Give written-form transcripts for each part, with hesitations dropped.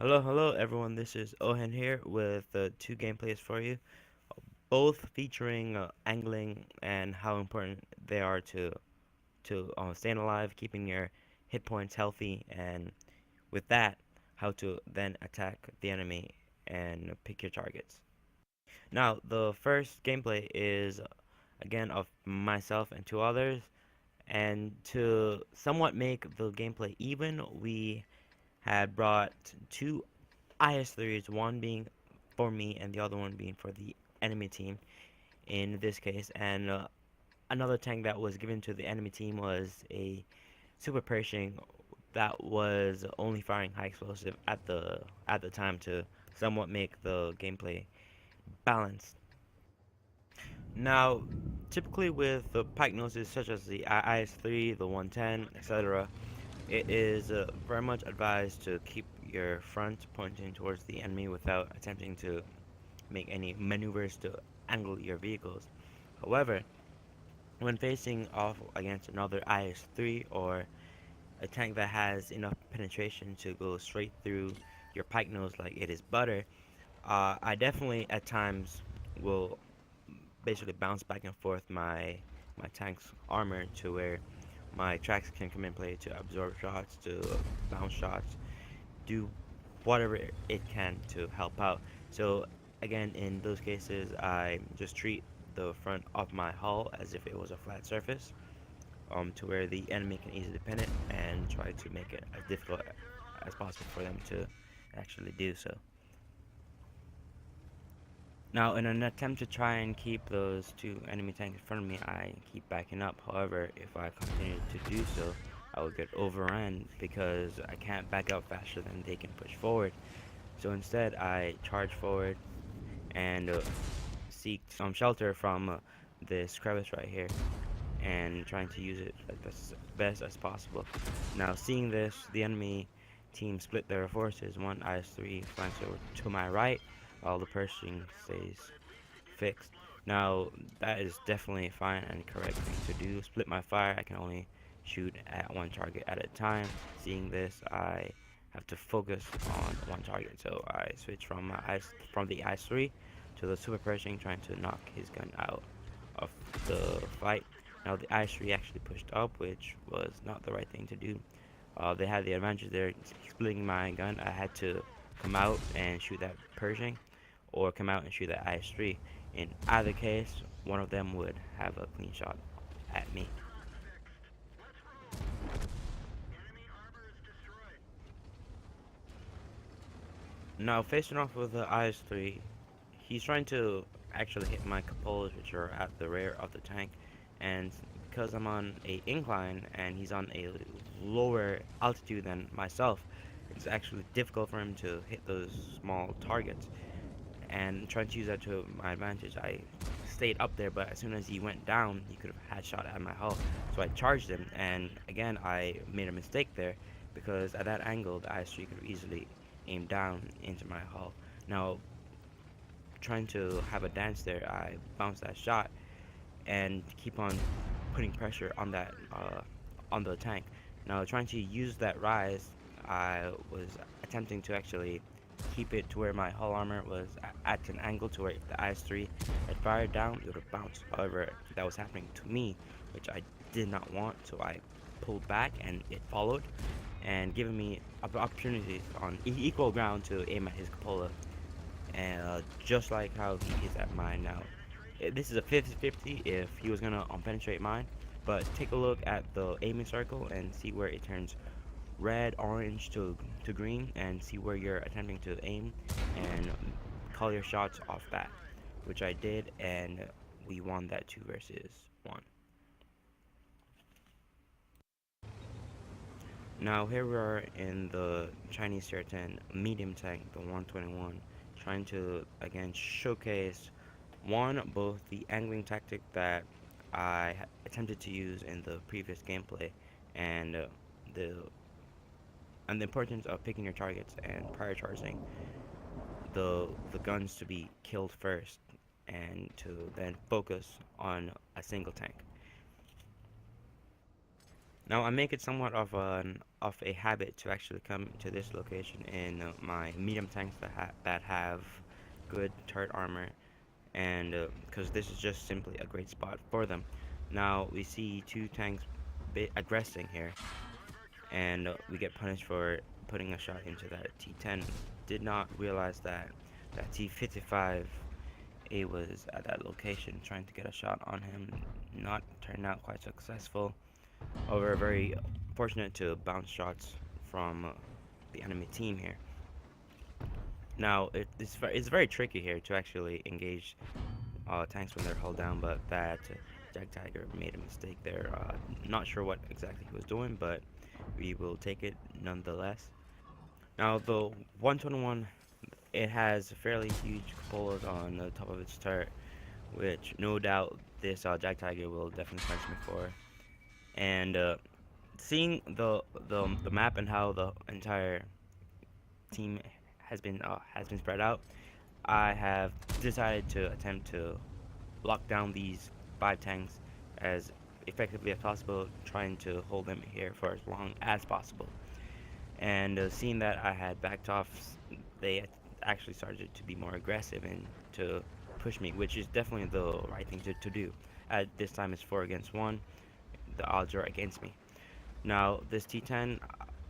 Hello everyone. This is Ohen here with two gameplays for you, both featuring angling and how important they are to staying alive, keeping your hit points healthy, and with that, how to then attack the enemy and pick your targets. Now, the first gameplay is again of myself and two others, and to somewhat make the gameplay even, we had brought two IS-3s, one being for me and the other one being for the enemy team in this case. And another tank that was given to the enemy team was a Super Pershing that was only firing high explosive at the time to somewhat make the gameplay balanced. Now, typically with the pike noses such as the IS-3, the 110, etc., it is very much advised to keep your front pointing towards the enemy without attempting to make any maneuvers to angle your vehicles. However, when facing off against another IS-3 or a tank that has enough penetration to go straight through your pike nose like it is butter, I definitely at times will basically bounce back and forth my tank's armor to where my tracks can come in play to absorb shots, to bounce shots, do whatever it can to help out. So again, in those cases, I just treat the front of my hull as if it was a flat surface, to where the enemy can easily pin it and try to make it as difficult as possible for them to actually do so. Now, in an attempt to try and keep those two enemy tanks in front of me, I keep backing up. However, if I continue to do so, I will get overrun because I can't back up faster than they can push forward. So instead, I charge forward and seek some shelter from this crevice right here and trying to use it as best as possible. Now, seeing this, the enemy team split their forces. One IS-3 flanks over to my right, while the Pershing stays fixed. Now, that is definitely fine and correct thing to do. Split my fire. I can only shoot at one target at a time. Seeing this, I have to focus on one target. So I switch from the IS-3 to the Super Pershing, trying to knock his gun out of the fight. Now the IS-3 actually pushed up, which was not the right thing to do. They had the advantage there, splitting my gun. I had to come out and shoot that Pershing, or come out and shoot that IS-3. In either case, one of them would have a clean shot at me. Now facing off with the IS-3, he's trying to actually hit my cupolas, which are at the rear of the tank, and because I'm on a incline and he's on a lower altitude than myself, it's actually difficult for him to hit those small targets. And trying to use that to my advantage, I stayed up there, but as soon as he went down, he could have had shot at my hull. So I charged him, and again, I made a mistake there because at that angle, the IS-3 could have easily aimed down into my hull. Now, trying to have a dance there, I bounced that shot and keep on putting pressure on that on the tank. Now, trying to use that rise, I was attempting to actually keep it to where my hull armor was at an angle to where the IS-3 had fired down, it would have bounced. However, that was happening to me, which I did not want, so I pulled back and it followed, and giving me opportunities on equal ground to aim at his cupola, and just like how he is at mine now. This is a 50-50 if he was gonna penetrate mine, but take a look at the aiming circle and see where it turns red, orange to green, and see where you're attempting to aim, and call your shots off that, which I did, and we won that 2 versus 1. Now here we are in the Chinese Tier 10 medium tank, the 121, trying to again showcase one, both the angling tactic that I attempted to use in the previous gameplay, and the and the importance of picking your targets and prioritizing the guns to be killed first, and to then focus on a single tank. Now I make it somewhat of a habit to actually come to this location in my medium tanks that have good turret armor, and because this is just simply a great spot for them. Now we see two tanks aggressing here, and we get punished for putting a shot into that T10. Did not realize that that T55 A was at that location trying to get a shot on him. Not turned out quite successful. However, very fortunate to bounce shots from the enemy team here. Now it's very tricky here to actually engage tanks when they're held down, but that Jagdtiger made a mistake there. Not sure what exactly he was doing, but we will take it nonetheless. Now the 121, it has fairly huge cupolas on the top of its turret, which no doubt this Jagdtiger will definitely punish me for. And seeing the map and how the entire team has been spread out, I have decided to attempt to lock down these five tanks as effectively as possible, trying to hold them here for as long as possible. And seeing that I had backed off, they actually started to be more aggressive and to push me, which is definitely the right thing to do. At this time, it's 4 against 1. The odds are against me. Now, this T10,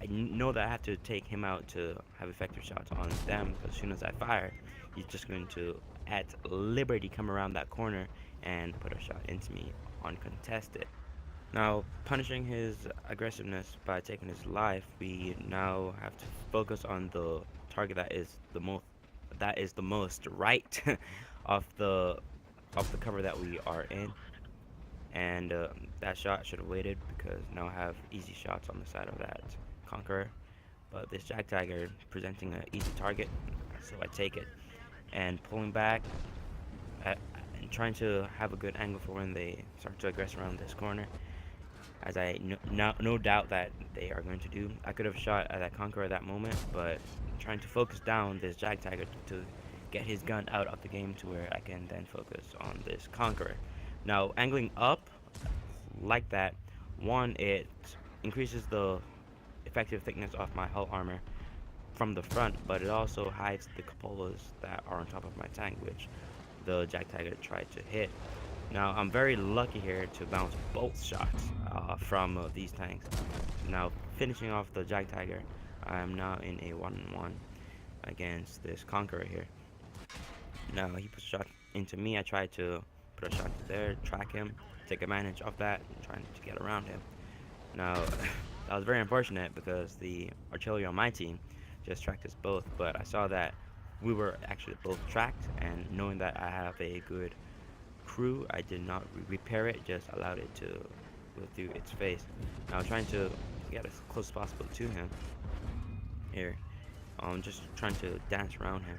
I know that I have to take him out to have effective shots on them, because as soon as I fire, he's just going to, at liberty, come around that corner and put a shot into me uncontested. Now, punishing his aggressiveness by taking his life, we now have to focus on the target that is the most right of the cover that we are in, and that shot should have waited because now I have easy shots on the side of that Conqueror. But this Jagdtiger presenting an easy target, so I take it and pulling back at, and trying to have a good angle for when they start to aggress around this corner, as I no doubt that they are going to do. I could have shot at that Conqueror at that moment, but trying to focus down this Jagdtiger to get his gun out of the game to where I can then focus on this Conqueror. Now, angling up like that, one, it increases the effective thickness of my hull armor from the front, but it also hides the cupolas that are on top of my tank, which the Jagdtiger tried to hit. Now, I'm very lucky here to bounce both shots from these tanks. Now, finishing off the Jagdtiger, I am now in a 1-on-1 against this Conqueror here. Now, he puts a shot into me. I tried to put a shot there, track him, take advantage of that, and trying to get around him. Now, that was very unfortunate because the artillery on my team just tracked us both, but I saw that we were actually both tracked, and knowing that I have a good crew, I did not repair it, just allowed it to go through its face. Now I'm trying to get as close as possible to him here. Just trying to dance around him.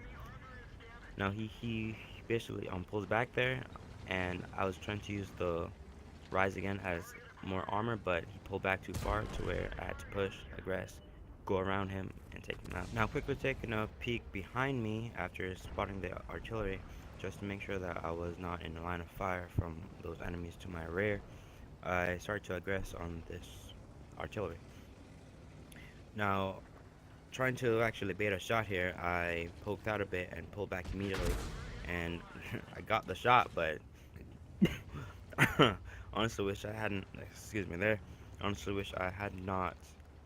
Now he basically pulls back there, and I was trying to use the rise again as more armor, but he pulled back too far to where I had to push, aggress, go around him, and take him out. Now quickly taking a peek behind me after spotting the artillery, just to make sure that I was not in the line of fire from those enemies to my rear, I started to aggress on this artillery. Now, trying to actually bait a shot here, I poked out a bit and pulled back immediately, and I got the shot, but honestly wish I hadn't, excuse me there, honestly wish I had not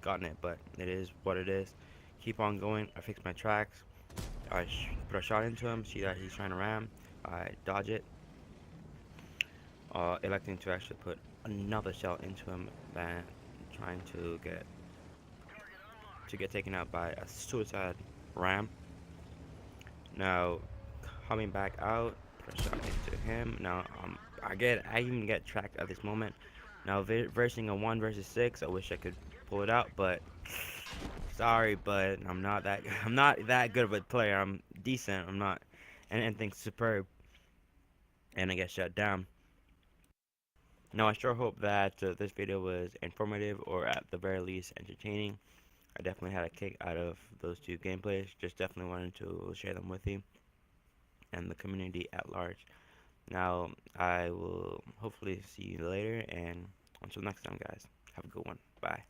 gotten it, but it is what it is. Keep on going. I fix my tracks. I put a shot into him, see that he's trying to ram. I dodge it, electing to actually put another shell into him than trying to get taken out by a suicide ram. Now, coming back out, put a shot into him. Now, I even get tracked at this moment. Now, versing a 1 versus 6, I wish I could pull it out, but sorry, but I'm not that good of a player. I'm decent. I'm not anything superb, and I get shut down. Now, I sure hope that this video was informative or at the very least entertaining. I definitely had a kick out of those two gameplays. Just definitely wanted to share them with you and the community at large. Now, I will hopefully see you later, and until next time, guys. Have a good one. Bye.